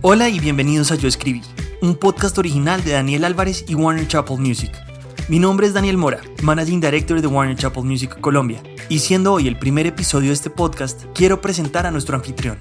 Hola y bienvenidos a Yo Escribí, un podcast original de Daniel Álvarez y Warner Chappell Music. Mi nombre es Daniel Mora, Managing Director de Warner Chappell Music Colombia, y siendo hoy el primer episodio de este podcast, quiero presentar a nuestro anfitrión.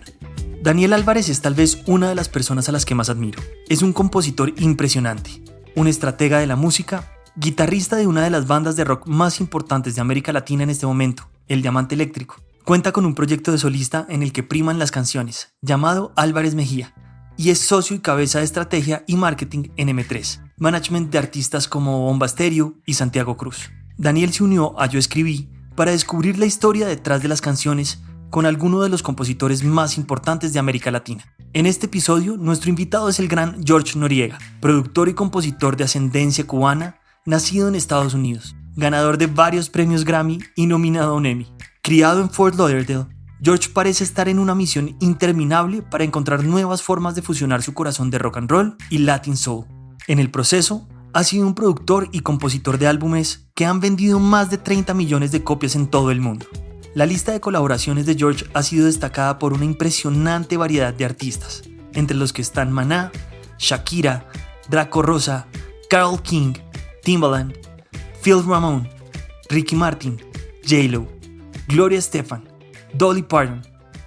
Daniel Álvarez es tal vez una de las personas a las que más admiro. Es un compositor impresionante, un estratega de la música, guitarrista de una de las bandas de rock más importantes de América Latina en este momento, el Diamante Eléctrico. Cuenta con un proyecto de solista en el que priman las canciones, llamado Álvarez Mejía, y es socio y cabeza de estrategia y marketing en M3, management de artistas como Bomba Estéreo y Santiago Cruz. Daniel se unió a Yo Escribí para descubrir la historia detrás de las canciones con alguno de los compositores más importantes de América Latina. En este episodio, nuestro invitado es el gran George Noriega, productor y compositor de ascendencia cubana, nacido en Estados Unidos, ganador de varios premios Grammy y nominado a un Emmy. Criado en Fort Lauderdale, George parece estar en una misión interminable para encontrar nuevas formas de fusionar su corazón de rock and roll y Latin soul. En el proceso, ha sido un productor y compositor de álbumes que han vendido más de 30 millones de copias en todo el mundo. La lista de colaboraciones de George ha sido destacada por una impresionante variedad de artistas, entre los que están Maná, Shakira, Draco Rosa, Carole King, Timbaland, Phil Ramone, Ricky Martin, J-Lo, Gloria Estefan, Dolly Parton,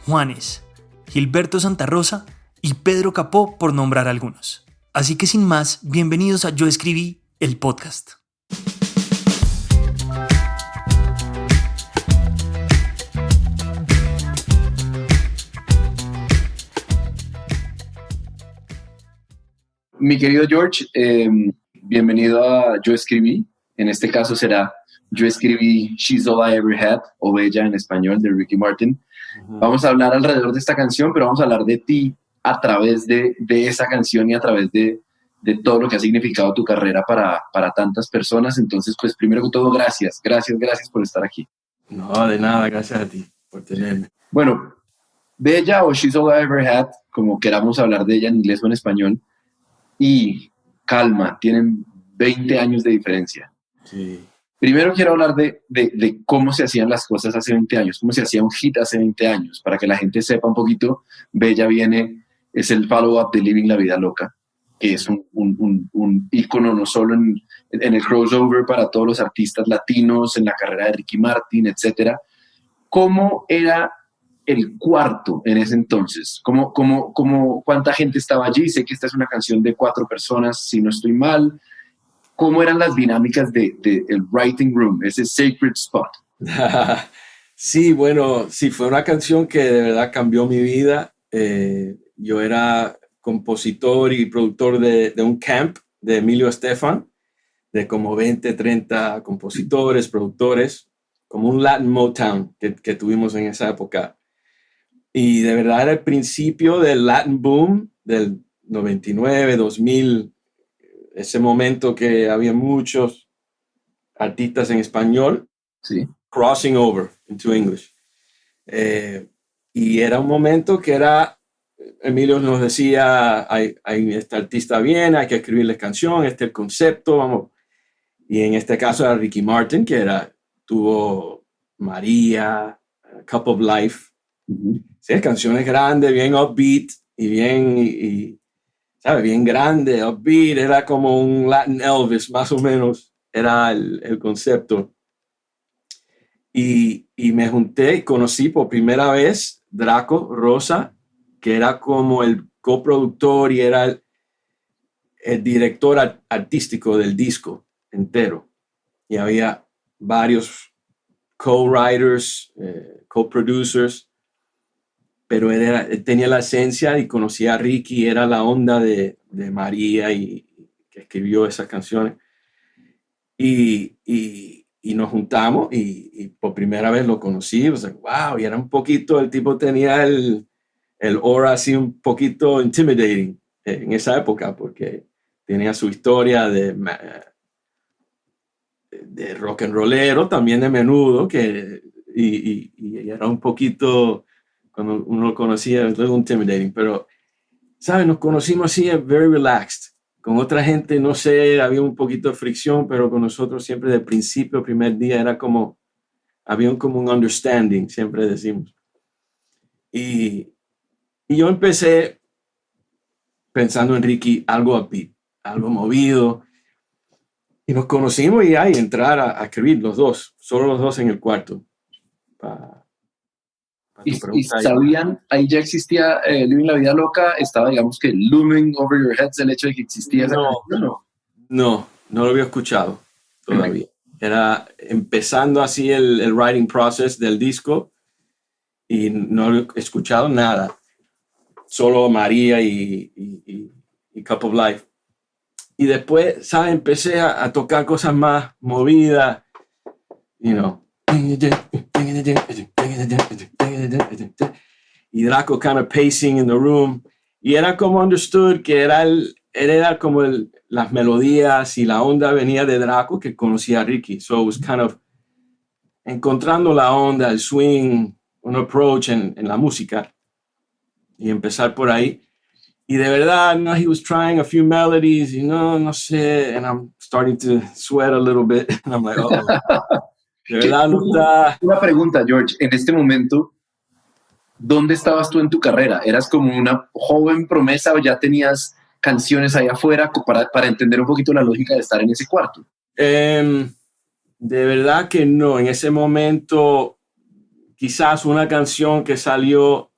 Juanes, Gilberto Santa Rosa y Pedro Capó, por nombrar algunos. Así que sin más, bienvenidos a Yo Escribí, el podcast. Mi querido George, bienvenido a Yo Escribí. En este caso será Yo Escribí She's All I Ever Had, o Bella en español, de Ricky Martin. Vamos a hablar alrededor de esta canción, pero vamos a hablar de ti a través de esa canción y a través de todo lo que ha significado tu carrera para tantas personas. Entonces, pues primero que todo, gracias por estar aquí. No, de nada, gracias a ti por tenerme. Bueno, Bella o She's All I Ever Had, como queramos hablar de ella en inglés o en español, y Calma, tienen 20 años de diferencia. Sí. Primero quiero hablar de cómo se hacían las cosas hace 20 años, cómo se hacía un hit hace 20 años, para que la gente sepa un poquito. Bella es el follow-up de Living la Vida Loca, que es un ícono no solo en el crossover para todos los artistas latinos, en la carrera de Ricky Martin, etc. ¿Cómo era el cuarto en ese entonces? ¿Cuánta gente estaba allí? Sé que esta es una canción de 4 personas, si no estoy mal. ¿Cómo eran las dinámicas del writing room, ese sacred spot? Sí, bueno, sí, fue una canción que de verdad cambió mi vida. Yo era compositor y productor de un camp de Emilio Estefan, de como 20, 30 compositores, productores, como un Latin Motown que tuvimos en esa época. Y de verdad era el principio del Latin boom del 99, 2000, ese momento que había muchos artistas en español, sí, crossing over into English. Y era un momento que Emilio nos decía, hay este artista bien, hay que escribirle canción, este es el concepto, vamos. Y en este caso era Ricky Martin, que tuvo María, Cup of Life. Uh-huh. Sí, canciones grandes, bien upbeat y ¿sabes? Bien grande, upbeat, era como un Latin Elvis, más o menos, era el concepto. Y me junté y conocí por primera vez Draco Rosa, que era como el coproductor y era el director artístico del disco entero. Y había varios co-writers, co-producers, pero él tenía la esencia y conocía a Ricky, era la onda de María y que escribió esas canciones. Y nos juntamos y por primera vez lo conocí, wow, y era un poquito, el tipo tenía el aura así un poquito intimidating en esa época, porque tenía su historia de rock and rollero, también de menudo, y era un poquito... Cuando uno lo conocía, es algo intimidating, pero, ¿sabes? Nos conocimos así, very relaxed. Con otra gente, no sé, había un poquito de fricción, pero con nosotros siempre de principio, primer día, había como un understanding, siempre decimos. Y yo empecé pensando en Ricky, algo upbeat, algo movido. Y nos conocimos y ahí entrar a escribir solo los dos en el cuarto. Y sabían, ahí ya existía Living la Vida Loca, estaba, digamos que, looming over your heads el hecho de que existía esa canción, ¿no? No lo había escuchado todavía. Era empezando así el writing process del disco y no había escuchado nada. Solo María y Cup of Life. Y después, ¿sabes? Empecé a tocar cosas más movidas, you know. Y Draco kind of pacing in the room. Y era como understood que era como las melodías y la onda venía de Draco, que conocía a Ricky. So it was kind of encontrando la onda, el swing, un approach en la música. Y empezar por ahí. Y de verdad, no, he was trying a few melodies, y no sé, and I'm starting to sweat a little bit. And I'm like, oh, de verdad no está. Una pregunta, George, en este momento, ¿dónde estabas tú en tu carrera? ¿Eras como una joven promesa o ya tenías canciones ahí afuera para entender un poquito la lógica de estar en ese cuarto? De verdad que no. En ese momento, quizás una canción que salió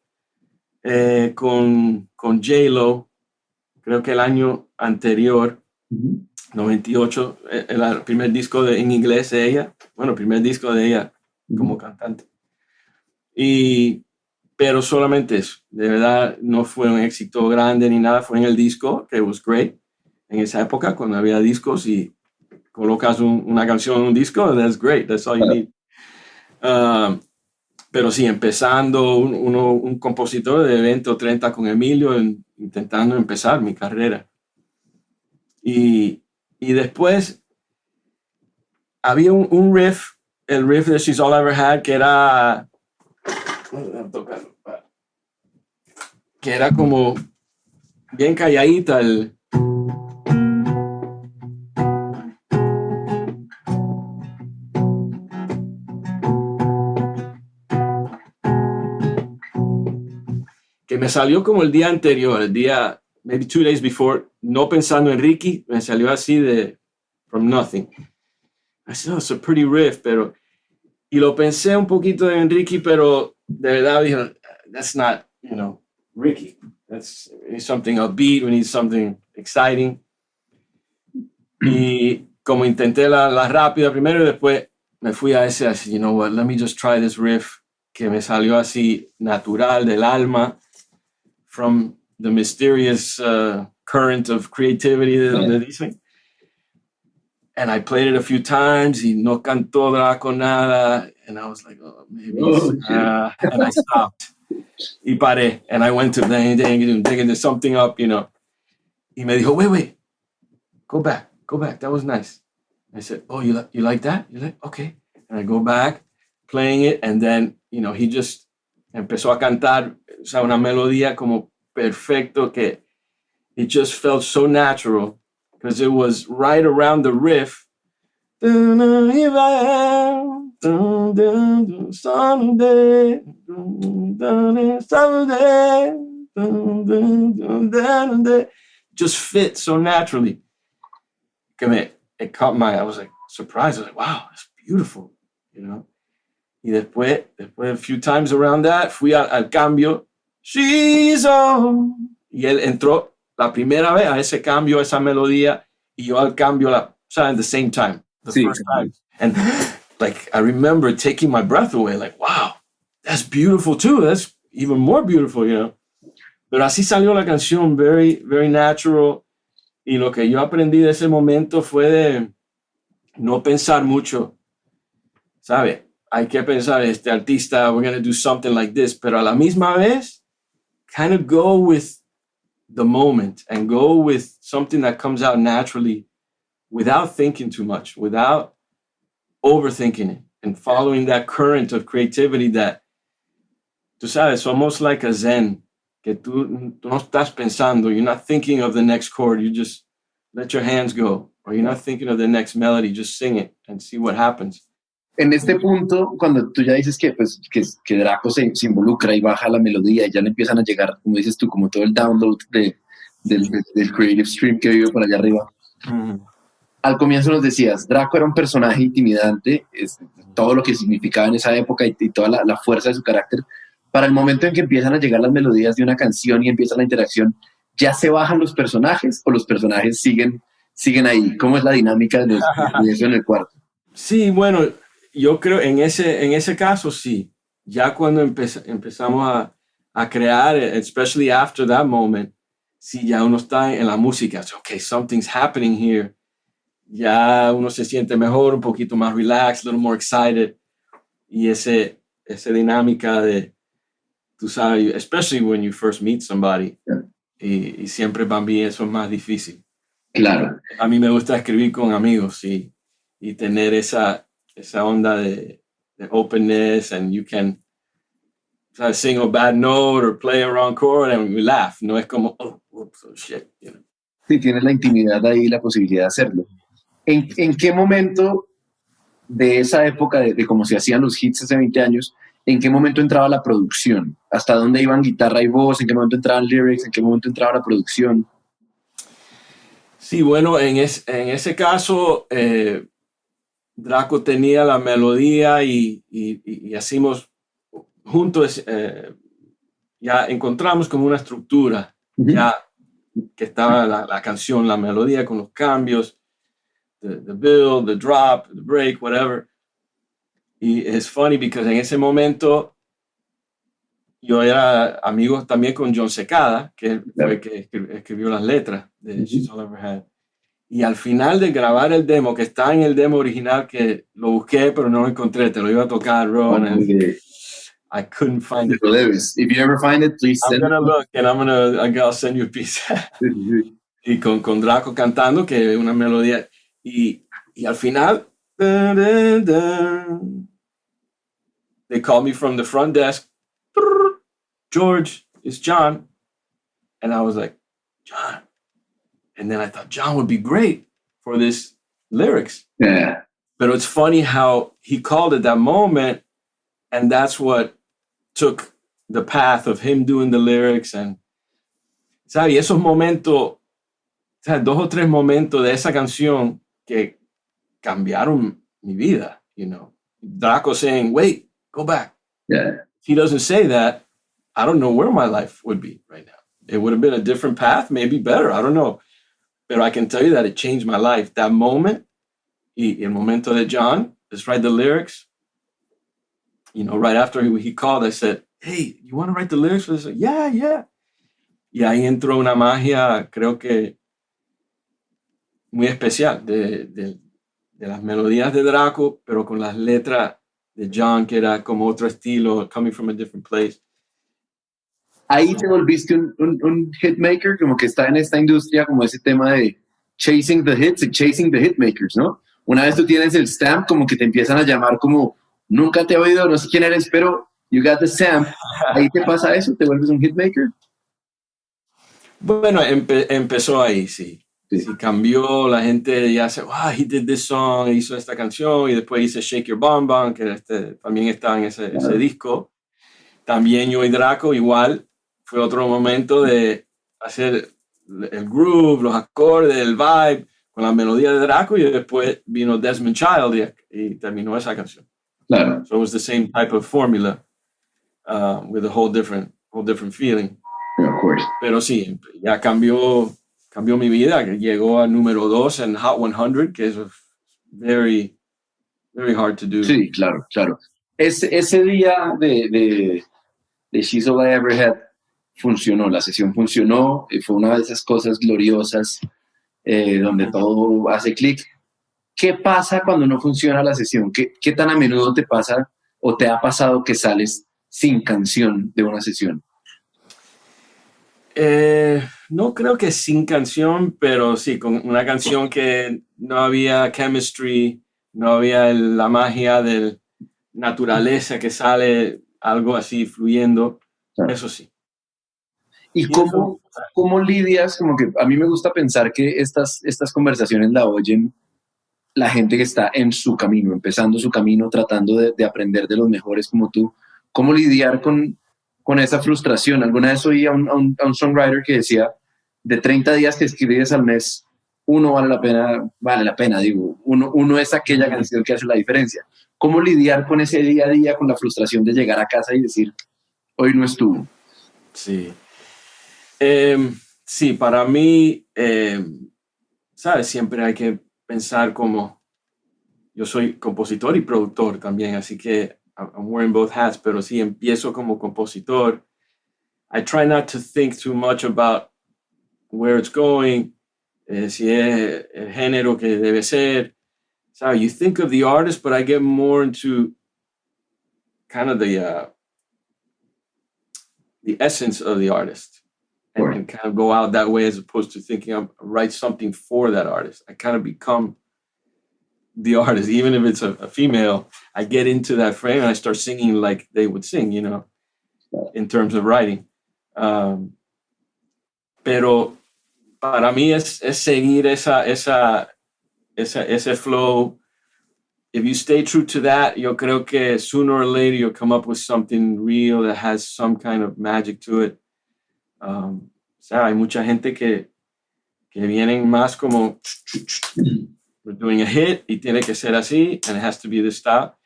con J-Lo, creo que el año anterior, 98, el primer disco en inglés de ella. Bueno, el primer disco de ella como cantante. Pero solamente eso. De verdad no fue un éxito grande ni nada. Fue en el disco, que was great. En esa época, cuando había discos y colocas una canción en un disco, that's great. That's all you need. Pero sí, empezando un compositor de 20 o 30 con Emilio, intentando empezar mi carrera. Y después había un riff, el riff de She's All I Ever Had, que era como bien calladita que me salió como el día anterior, maybe 2 days before, no pensando en Ricky, me salió así from nothing. I said, oh, it's a pretty riff, y lo pensé un poquito en Ricky, pero de verdad dije, that's not, Ricky. We need something upbeat, we need something exciting. Y como intenté la rápida primero y después me fui a ese, así, you know what, let me just try this riff, que me salió así natural del alma, from the mysterious current of creativity de dicen. And I played it a few times y no cantó Draco nada. And I was like, oh, maybe. And I stopped. Y paré. And I went to digging something up, Y me dijo, wait. Go back. That was nice. I said, oh, you like that? You're like, okay. And I go back, playing it. And then, he just empezó a cantar, o sea, una melodía como perfecto que it just felt so natural because it was right around the riff. Just fit so naturally. It caught I was like surprised. I was like, wow, that's beautiful, Y después a few times around that, fui al cambio. She's on. Y él entró la primera vez a ese cambio, a esa melodía, y yo al cambio, at the same time. The first time. And I remember taking my breath away, wow, that's beautiful too. That's even more beautiful, Pero así salió la canción, very, very natural. Y lo que yo aprendí de ese momento fue de no pensar mucho, ¿sabe? Hay que pensar, este artista, we're going to do something like this, pero a la misma vez, kind of go with the moment and go with something that comes out naturally without thinking too much, without overthinking it, and following that current of creativity that, tú sabes, almost like a zen, que tú no estás pensando, you're not thinking of the next chord, you just let your hands go, or you're not thinking of the next melody, just sing it and see what happens. En este punto, cuando tú ya dices que Draco se involucra y baja la melodía y ya le empiezan a llegar, como dices tú, como todo el download de del creative stream que vive por allá arriba. Ujú. Al comienzo nos decías, Draco era un personaje intimidante, todo lo que significaba en esa época y toda la fuerza de su carácter. Para el momento en que empiezan a llegar las melodías de una canción y empieza la interacción, ¿ya se bajan los personajes o los personajes siguen ahí? ¿Cómo es la dinámica de eso en el cuarto? Sí, bueno, yo creo en ese caso sí. Ya cuando empezamos a crear, especially after that moment, si ya uno está en la música, okay, something's happening here. Ya uno se siente mejor, un poquito más relaxed, a little more excited. Y esa dinámica de, tú sabes, especially when you first meet somebody, Yeah. y siempre para mí eso es más difícil. Claro. A mí me gusta escribir con amigos y tener esa onda de openness, and you can sing a bad note or play a wrong chord and we laugh. No es como, oh, whoops, oh shit, you know. Sí, tienes la intimidad ahí y la posibilidad de hacerlo. ¿En qué momento de esa época, de cómo se hacían los hits hace 20 años, en qué momento entraba la producción? ¿Hasta dónde iban guitarra y voz? ¿En qué momento entraban lyrics? ¿En qué momento entraba la producción? Sí, bueno, en ese caso, Draco tenía la melodía y hacimos juntos, ya encontramos como una estructura, ya que estaba la canción, la melodía con los cambios, the build, the drop, the break, whatever. Y es funny because en ese momento yo era amigo también con John Secada, que fue el que escribió las letras de She's All I Ever Had. Y al final de grabar el demo, que está en el demo original, que lo busqué pero no lo encontré, te lo iba a tocar, Ron, I couldn't find it. If you ever find it, please send it. I'm gonna look and I'll send you a piece. Y con Draco cantando, que es una melodía. Y al final, dun, dun, dun, they called me from the front desk. George, it's John. And I was like, John. And then I thought John would be great for this lyrics. Yeah. But it's funny how he called at that moment, and that's what took the path of him doing the lyrics. And, ¿sabes? Y esos momentos, ¿sabes? 2 o 3 momentos de esa canción que cambiaron mi vida, you know. Draco saying, wait, go back. Yeah. If he doesn't say that, I don't know where my life would be right now. It would have been a different path, maybe better, I don't know. But I can tell you that it changed my life. That moment, y el momento de John, just write the lyrics. You know, right after he called, I said, hey, you want to write the lyrics for this? Yeah. Y ahí entró una magia, creo que muy especial, de las melodías de Draco, pero con las letras de John, que era como otro estilo, coming from a different place. Ahí te volviste un hitmaker, como que está en esta industria, como ese tema de chasing the hits y chasing the hitmakers, ¿no? Una vez tú tienes el stamp, como que te empiezan a llamar como, nunca te he oído, no sé quién eres, pero you got the stamp. ¿Ahí te pasa eso? ¿Te vuelves un hitmaker? Bueno, empezó ahí, sí. Sí, cambió, la gente ya se, wow, he did this song, hizo esta canción, y después hice Shake Your Bum Bum, que también está en ese disco. También yo y Draco, igual, fue otro momento de hacer el groove, los acordes, el vibe, con la melodía de Draco, y después vino Desmond Child y terminó esa canción. Claro. So it was the same type of formula, with a whole different feeling. Yeah, of course. Pero sí, ya cambió mi vida, que llegó al número 2 en Hot 100, que es very, very hard to do. Sí, claro. Ese día de She's All I Ever Had funcionó, la sesión funcionó, y fue una de esas cosas gloriosas donde todo hace clic. ¿Qué pasa cuando no funciona la sesión? ¿Qué tan a menudo te pasa o te ha pasado que sales sin canción de una sesión? No creo que sin canción, pero sí, con una canción que no había chemistry, no había la magia de naturaleza que sale algo así fluyendo, claro. Eso sí. ¿Y cómo lidias? Como que a mí me gusta pensar que estas conversaciones la oyen la gente que está en su camino, empezando su camino, tratando de aprender de los mejores como tú. ¿Cómo lidiar con esa frustración? Alguna vez oí a un songwriter que decía, de 30 días que escribes al mes, uno vale la pena, digo, uno es aquella canción que hace la diferencia. ¿Cómo lidiar con ese día a día, con la frustración de llegar a casa y decir, hoy no estuvo? Sí. Sí, para mí, ¿sabes? Siempre hay que pensar como, yo soy compositor y productor también, así que I'm wearing both hats, pero sí empiezo como compositor. I try not to think too much about where it's going, si es el género que debe ser. So you think of the artist, but I get more into kind of the essence of the artist and kind of go out that way as opposed to thinking of write something for that artist. I kind of become the artist, even if it's a female. I get into that frame and I start singing like they would sing, you know, in terms of writing. Pero para mí es seguir ese flow. If you stay true to that, yo creo que sooner or later you'll come up with something real that has some kind of magic to it. O sea, hay mucha gente que vienen más como we're doing a hit y tiene que ser así and it has to be this style.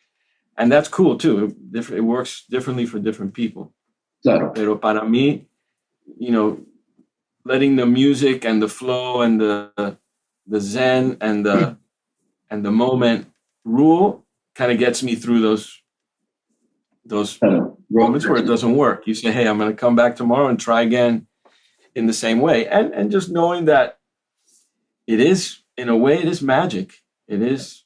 And that's cool too. It works differently for different people. Claro. Pero para mí, you know, letting the music and the flow and the zen and the moment rule kind of gets me through those moments where it doesn't work. You say, hey, I'm going to come back tomorrow and try again in the same way. And just knowing that it is, in a way, it is magic. It is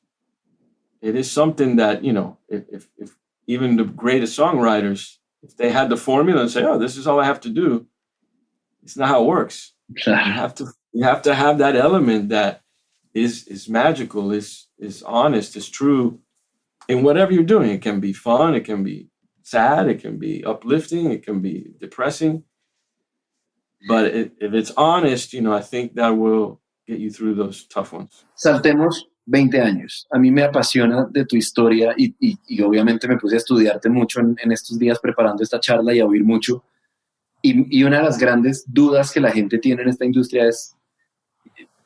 something that, you know, if even the greatest songwriters, if they had the formula and say, oh, this is all I have to do, it's not how it works. You have to have that element that is magical, is honest, is true in whatever you're doing. It can be fun, it can be sad, it can be uplifting, it can be depressing. But if it's honest, you know, I think that will get you through those tough ones. Saltemos 20 años. A mí me apasiona de tu historia y obviamente me puse a estudiarte mucho en estos días preparando esta charla y a oír mucho. Y una de las grandes dudas que la gente tiene en esta industria es,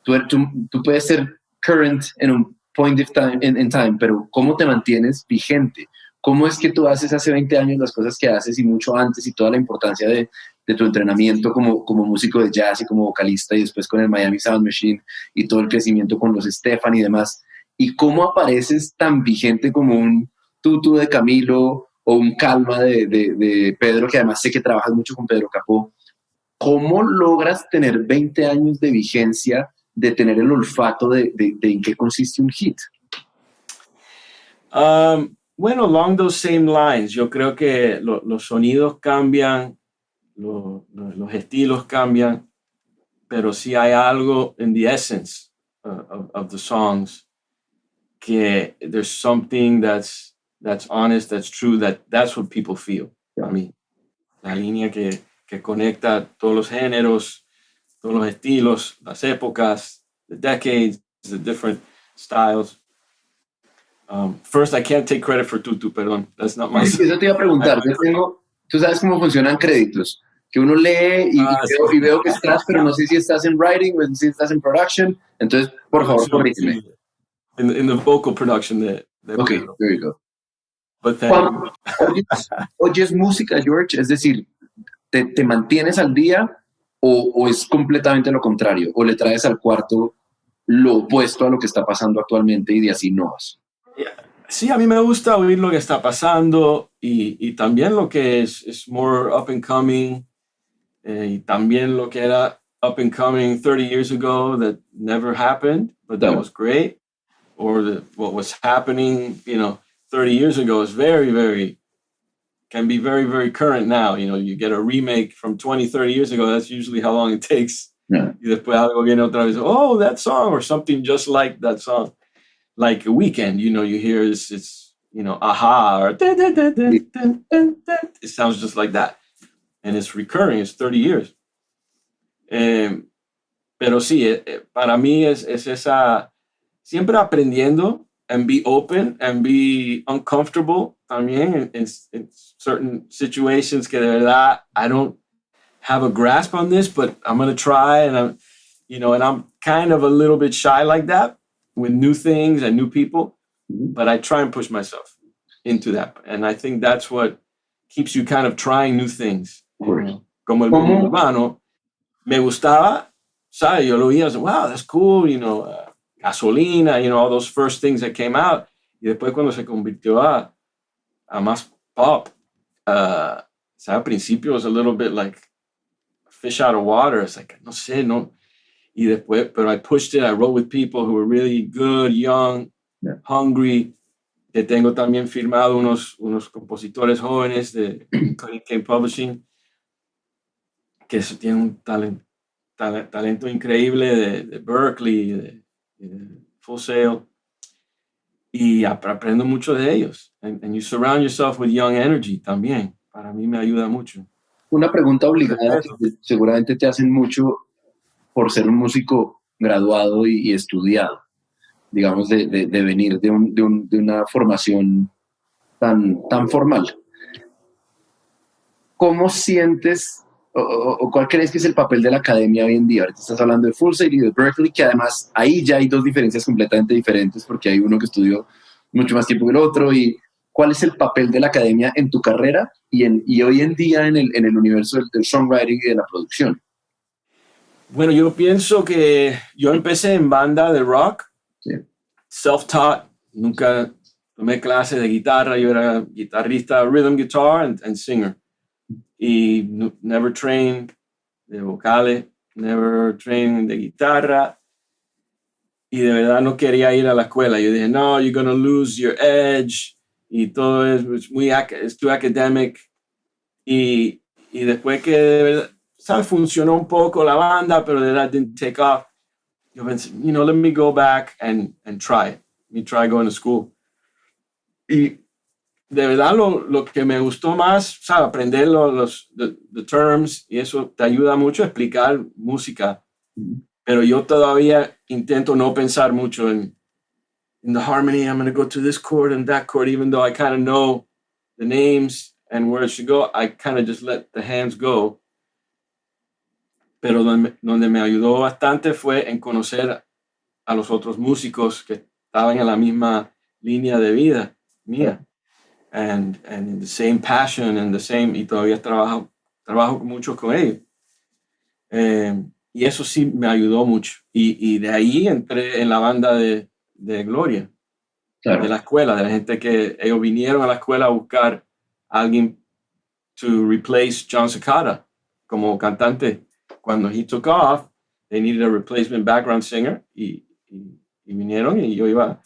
tú puedes ser current en un point of time, en time, pero ¿cómo te mantienes vigente? ¿Cómo es que tú haces hace 20 años las cosas que haces y mucho antes y toda la importancia de tu entrenamiento como músico de jazz y como vocalista y después con el Miami Sound Machine y todo el crecimiento con los Stefan y demás? ¿Y cómo apareces tan vigente como un Tutu de Camilo o un Calma de Pedro, que además sé que trabajas mucho con Pedro Capó? ¿Cómo logras tener 20 años de vigencia, de tener el olfato de en qué consiste un hit? Bueno, along those same lines, yo creo que los sonidos cambian, los estilos cambian, pero sí hay algo in the essence of the songs que there's something that's honest, that's true, that's what people feel. Yeah. I mean, la línea que conecta todos los géneros, todos los estilos, las épocas, the decades, the different styles. First, I can't take credit for Tutu, perdón. That's not my... Eso te iba a preguntar. Tú sabes cómo funcionan créditos. Que uno lee y veo que estás, pero no sé si estás en writing o si estás en production. Entonces, por favor, corrígeme. In the vocal production de Okay, Pedro. there you go. But then... ¿Oyes música, George? Es decir, ¿te mantienes al día o es completamente lo contrario? ¿O le traes al cuarto lo opuesto a lo que está pasando actualmente y de así no vas? Sí, a mí me gusta oír lo que está pasando y también lo que es more up and coming y también lo que era up and coming 30 years ago that never happened, but that was great. Or what was happening, 30 years ago is can be very, very current now. You get a remake from 20, 30 years ago, that's usually how long it takes. Yeah. Y después algo viene otra vez, oh, that song, or something just like that song. Like a Weekend, you hear it's aha, or dun, dun, dun, dun, dun, dun, dun. It sounds just like that. And it's recurring, it's 30 years. Pero sí, para mí es esa, siempre aprendiendo and be open and be uncomfortable también in certain situations que de verdad I don't have a grasp on this, but I'm going to try. And I'm kind of a little bit shy like that with new things and new people, but I try and push myself into that. And I think that's what keeps you kind of trying new things. Como el mundo urbano, me gustaba, ¿sabes? Yo lo oía, wow, that's cool, Gasolina, all those first things that came out. Y después cuando se convirtió a más pop, al principio it was a little bit like fish out of water. It's like, no sé, no. Y después, pero I pushed it. I wrote with people who were really good, young, hungry. Tengo también firmado unos compositores jóvenes de Cutting Cane Publishing que tienen un talento increíble de Berkeley, de Full Sail. Y aprendo mucho de ellos. And you surround yourself with young energy también. Para mí me ayuda mucho. Una pregunta obligada que seguramente te hacen mucho por ser un músico graduado y estudiado, digamos, de venir de una formación tan formal. ¿Cómo sientes o cuál crees que es el papel de la academia hoy en día? Ahorita estás hablando de Full Sail y de Berkeley, que además ahí ya hay dos diferencias completamente diferentes porque hay uno que estudió mucho más tiempo que el otro. ¿Y cuál es el papel de la academia en tu carrera y hoy en día en el universo del songwriting y de la producción? Bueno, yo pienso que yo empecé en banda de rock, self-taught, nunca tomé clases de guitarra, yo era guitarrista, rhythm guitar and singer. Y never trained de vocales, never trained de guitarra. Y de verdad no quería ir a la escuela. Yo dije, no, you're going to lose your edge. Y todo es too academic. Y después que de verdad, ¿sabes? Funcionó un poco la banda, pero de verdad didn't take off. Yo pensé, let me go back and try it. Let me try going to school. Y de verdad lo que me gustó más, ¿sabes? Aprender the terms, y eso te ayuda mucho a explicar música. Pero yo todavía intento no pensar mucho in the harmony. I'm going to go to this chord and that chord, even though I kind of know the names and where it should go. I kind of just let the hands go. Pero donde me ayudó bastante fue en conocer a los otros músicos que estaban en la misma línea de vida mía. And the same passion and the same, y todavía trabajo mucho con ellos. Y eso sí me ayudó mucho. Y de ahí entré en la banda de Gloria, de la escuela, de la gente que ellos vinieron a la escuela a buscar a alguien to replace John Cicada como cantante. Cuando he took off, they needed a replacement background singer y vinieron y yo iba a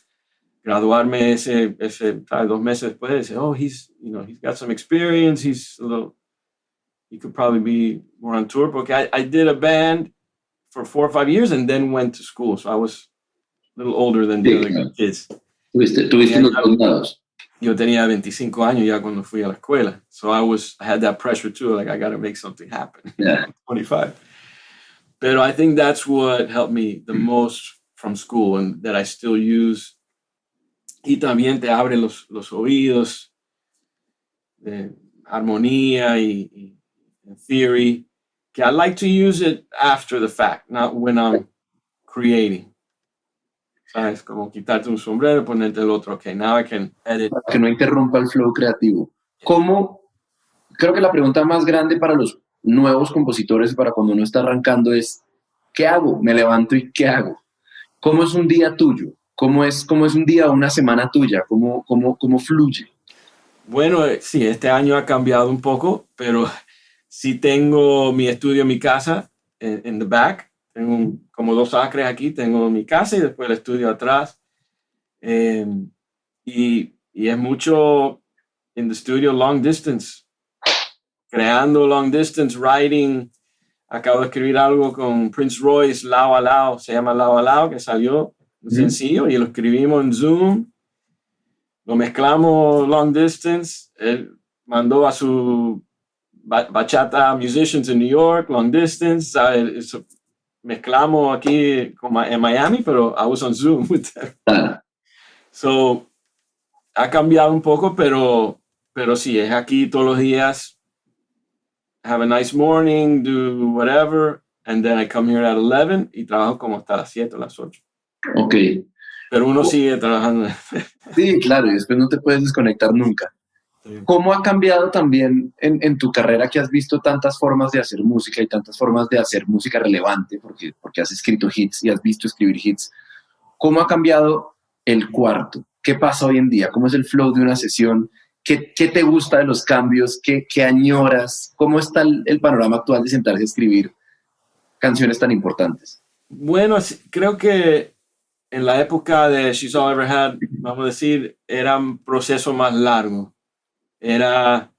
graduarme ese 2 meses después. Y decía, he's got some experience. He could probably be more on tour. Porque I did a band for 4 or 5 years and then went to school. So I was a little older than the other kids. Tuviste los dos lados. Yo tenía 25 años ya cuando fui a la escuela. So I had that pressure too. Like, I got to make something happen. Yeah. 25. But I think that's what helped me the most from school and that I still use. Y también te abre los oídos de armonía y theory. Que I like to use it after the fact, not when I'm creating. ¿Sabes? Como quitarte un sombrero, ponerte el otro. Okay, now I can edit. Para que no interrumpa el flow creativo. Creo que la pregunta más grande para los nuevos compositores, para cuando uno está arrancando, es ¿qué hago? Me levanto y ¿qué hago? ¿Cómo es un día tuyo? ¿Cómo es un día o una semana tuya? ¿Cómo fluye? Bueno, sí, este año ha cambiado un poco, pero sí tengo mi estudio en mi casa, en the back. Tengo como 2 acres aquí, tengo mi casa y después el estudio atrás. Y es mucho in the studio long distance, creando long distance, writing. Acabo de escribir algo con Prince Royce, Lao a Lao, se llama Lao a Lao, que salió un sencillo y lo escribimos en Zoom. Lo mezclamos long distance. Él mandó a su bachata musicians en New York, long distance. Mezclamos aquí en Miami, pero I was on Zoom with them. So, ha cambiado un poco, pero sí, es aquí todos los días have a nice morning, do whatever, and then I come here at 11 y trabajo como hasta las 7 o las 8. Ok. Pero uno sigue trabajando. Sí, claro, y después no te puedes desconectar nunca. Sí. ¿Cómo ha cambiado también en tu carrera que has visto tantas formas de hacer música y tantas formas de hacer música relevante, porque has escrito hits y has visto escribir hits? ¿Cómo ha cambiado el cuarto? ¿Qué pasa hoy en día? ¿Cómo es el flow de una sesión? ¿Qué te gusta de los cambios? ¿Qué añoras? ¿Cómo está el panorama actual de sentarse a escribir canciones tan importantes? Bueno, creo que en la época de She's All I Ever Had, vamos a decir, era un proceso más largo. Era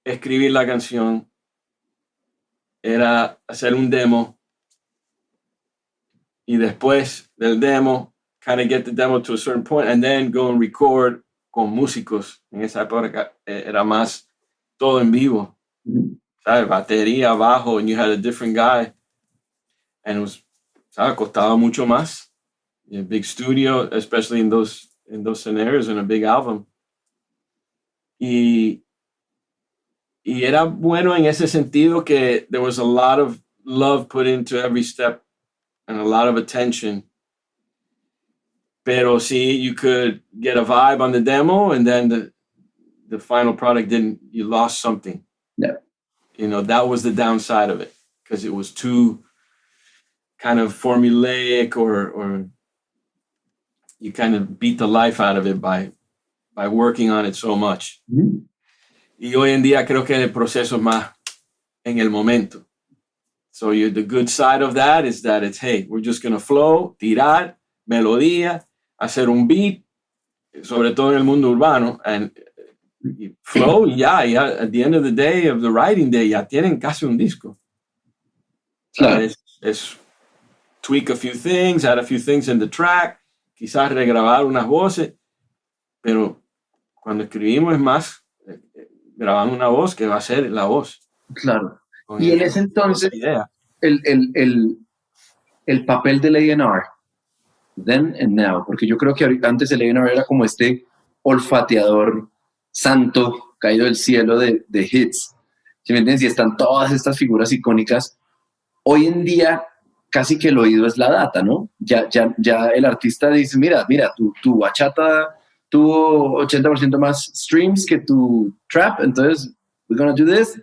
escribir la canción, era hacer un demo y después del demo, kind of get the demo to a certain point and then go and record con músicos. En esa época era más todo en vivo, ¿sabes? Batería, bajo, and you had a different guy. And it was, ¿sabes? Costaba mucho más. A big studio, especially in those scenarios, and a big album. Y era bueno en ese sentido que there was a lot of love put into every step and a lot of attention. Pero sí, you could get a vibe on the demo and then the final product you lost something. Yeah. You know, that was the downside of it because it was too kind of formulaic or you kind of beat the life out of it by working on it so much. Mm-hmm. Y hoy en día creo que el proceso es más en el momento. So the good side of that is that it's, hey, we're just going to flow, tirar, melodía, hacer un beat, sobre todo en el mundo urbano, and flow, y ya, at the end of the day, of the writing day, ya tienen casi un disco. Claro. Es tweak a few things, add a few things in the track, quizás regrabar unas voces, pero cuando escribimos es más grabando una voz que va a ser la voz. Claro. Y en ese entonces, el papel del A&R, then and now, porque yo creo que ahorita antes el A&R era como este olfateador santo caído del cielo de hits. ¿Sí me entiendes? Y están todas estas figuras icónicas. Hoy en día casi que el oído es la data, ¿no? Ya el artista dice, mira, tu bachata tuvo 80% más streams que tu trap, entonces we're gonna do this.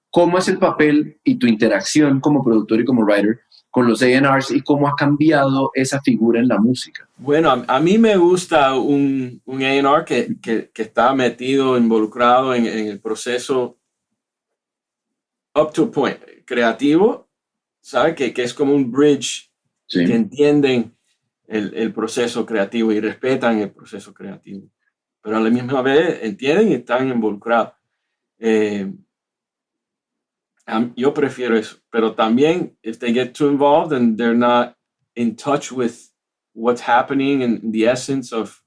¿Cómo es el papel y tu interacción como productor y como writer con los A&Rs y cómo ha cambiado esa figura en la música? Bueno, a mí me gusta un A&R que está metido, involucrado en el proceso up to a point, creativo, ¿sabe? Que es como un bridge, sí, que entienden el proceso creativo y respetan el proceso creativo, pero a la misma vez entienden y están involucrados. Yo prefiero eso, pero también if they get too involved and they're not in touch with what's happening and the essence of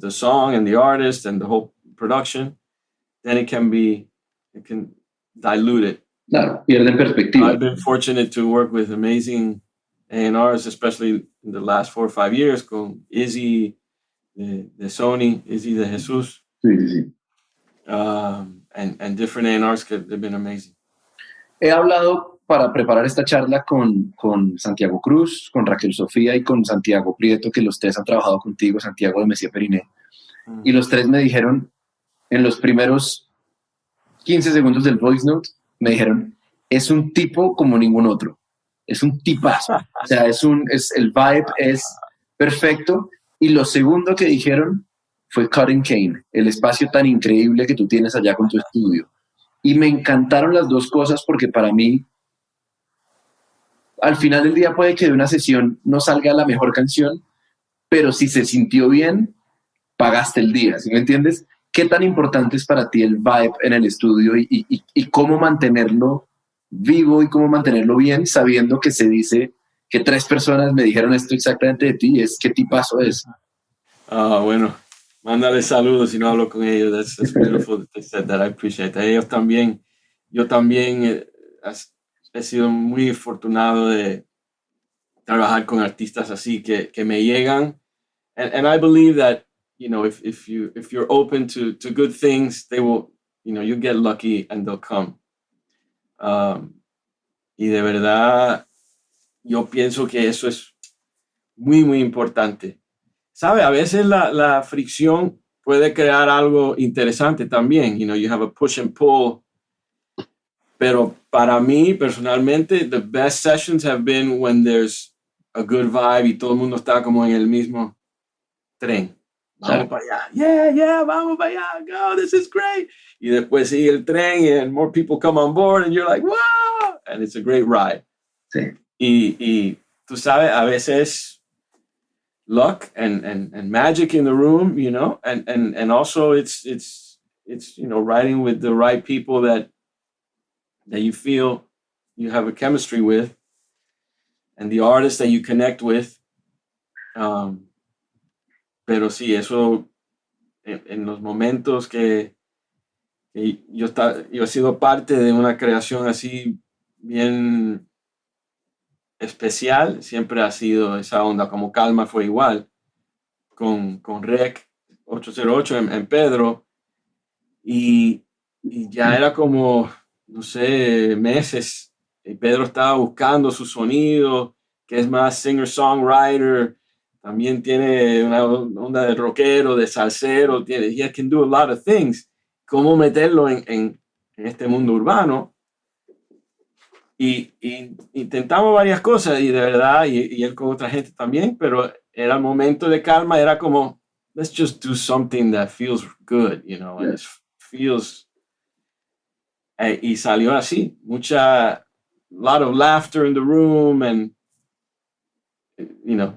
the song and the artist and the whole production, then it can dilute it. Claro, pierden perspectiva. I've been fortunate to work with amazing A&Rs, especially in the last 4 or 5 years, con Izzy de Sony, Izzy de Jesus. Sí. And different A&Rs that have been amazing. He hablado para preparar esta charla con Santiago Cruz, con Raquel Sofía y con Santiago Prieto, que los tres han trabajado contigo, Santiago de Messier Periné. Y los tres me dijeron, en los primeros 15 segundos del voice note, me dijeron, es un tipo como ningún otro. Es un tipazo. O sea, el vibe es perfecto. Y lo segundo que dijeron fue Cutting Cane, el espacio tan increíble que tú tienes allá con tu estudio. Y me encantaron las dos cosas porque para mí, al final del día puede que de una sesión no salga la mejor canción, pero si se sintió bien, pagaste el día, ¿sí me entiendes? ¿Qué tan importante es para ti el vibe en el estudio y cómo mantenerlo vivo y cómo mantenerlo bien, sabiendo que se dice que 3 personas me dijeron esto exactamente de ti? Es ¿qué tipazo es? Bueno. Mándale saludos si no hablo con ellos. That's beautiful that they said that. I appreciate that. Ellos también, yo también he sido muy afortunado de trabajar con artistas así que me llegan. And I believe that, you know, if you're open to good things, they will, you know, you get lucky and they'll come. Y de verdad, yo pienso que eso es muy, muy importante. ¿Sabe? A veces la fricción puede crear algo interesante también. You have a push and pull. Pero para mí, personalmente, the best sessions have been when there's a good vibe y todo el mundo está como en el mismo tren. Vamos para allá. Yeah, vamos para allá. Go, this is great. Y después sigue el tren and more people come on board and you're like, wow. And it's a great ride. Sí. Y tú sabes, a veces luck and magic in the room, and also it's riding with the right people that you feel you have a chemistry with and the artists that you connect with. Pero sí, eso en los momentos que yo he sido parte de una creación así bien especial, siempre ha sido esa onda, como Calma fue igual, con Rec 808 en Pedro, y ya era como, no sé, meses, y Pedro estaba buscando su sonido, que es más singer-songwriter, también tiene una onda de rockero, de salsero, he can do a lot of things. ¿Cómo meterlo en este mundo urbano? Y intentamos varias cosas, y de verdad, y él con otra gente también, pero era el momento de calma, era como, let's just do something that feels good, and it feels... y salió así, lot of laughter in the room, and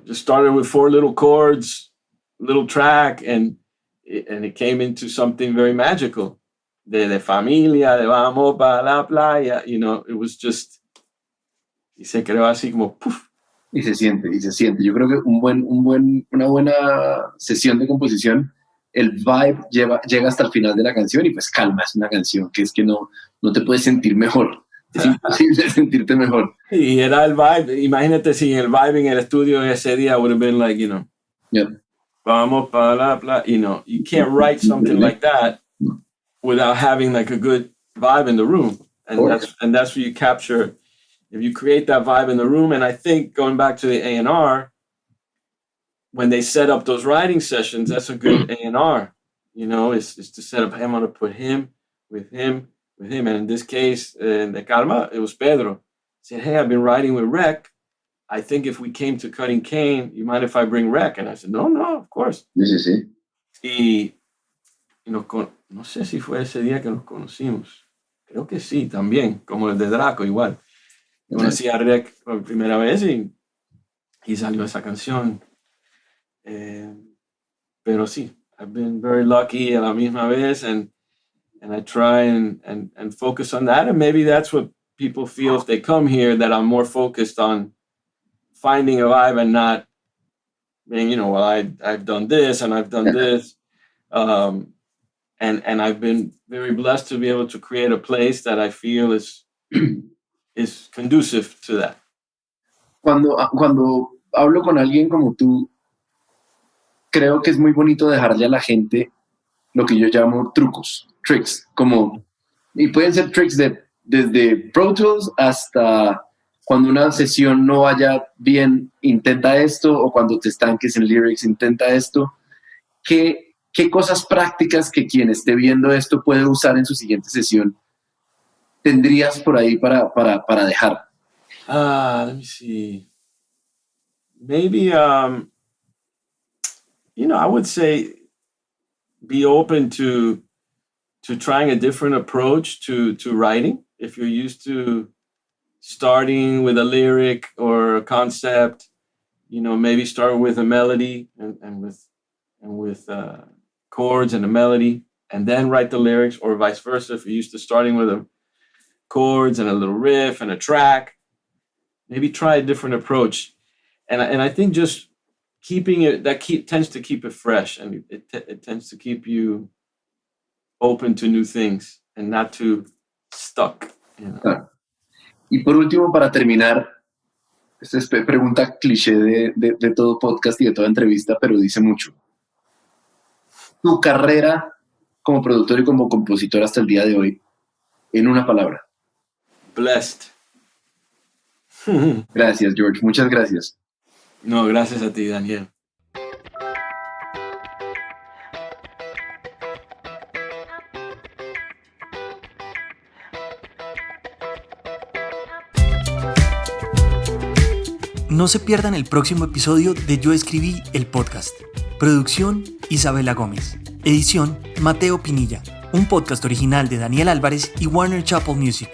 just started with 4 little chords, little track, and it came into something very magical. De familia, de vamos para la playa, it was just, y se creó así como, puff. Y se siente. Yo creo que una buena sesión de composición, el vibe llega hasta el final de la canción, y pues Calma es una canción que es que no te puedes sentir mejor. Es imposible sentirte mejor. Y era el vibe. Imagínate si el vibe en el estudio ese día would have been like, yeah. Vamos para la playa. You can't write something like that without having like a good vibe in the room. And that's where you capture, if you create that vibe in the room. And I think going back to the A&R, when they set up those writing sessions, that's a good A&R, is to set up, I'm going to put him with him. And in this case, de Calma, it was Pedro. He said, hey, I've been writing with Rec. I think if we came to Cutting Cane, you mind if I bring Rec? And I said, no, of course. Sí. Y no sé si fue ese día que nos conocimos. Creo que sí, también, como el de Draco, igual. Conocí a Rec por primera vez y salió esa canción. Pero sí, I've been very lucky a la misma vez, and I try and focus on that, and maybe that's what people feel if they come here, that I'm more focused on finding a vibe and not being, well, I've done this and I've done this, and I've been very blessed to be able to create a place that I feel is conducive to that. Cuando hablo con alguien como tú, creo que es muy bonito dejarle a la gente lo que yo llamo tricks, y pueden ser tricks desde Pro Tools hasta cuando una sesión no vaya bien, intenta esto, o cuando te estanques en lyrics, intenta esto. ¿Qué cosas prácticas que quien esté viendo esto puede usar en su siguiente sesión tendrías por ahí para dejar? Let me see. Maybe, I would say be open to trying a different approach to writing. If you're used to starting with a lyric or a concept, maybe start with a melody and with chords and a melody, and then write the lyrics, or vice versa. If you're used to starting with a chords and a little riff and a track, maybe try a different approach. And I think just keeping it, tends to keep it fresh, and it tends to keep you open to new things and not too stuck. Y por último, para terminar, esta es pregunta cliché de todo podcast y de toda entrevista, pero dice mucho. Tu carrera como productor y como compositor hasta el día de hoy, en una palabra. Blessed. Gracias, George. Muchas gracias. No, gracias a ti, Daniel. No se pierdan el próximo episodio de Yo Escribí el Podcast. Producción, Isabela Gómez. Edición, Mateo Pinilla. Un podcast original de Daniel Álvarez y Warner Chappell Music.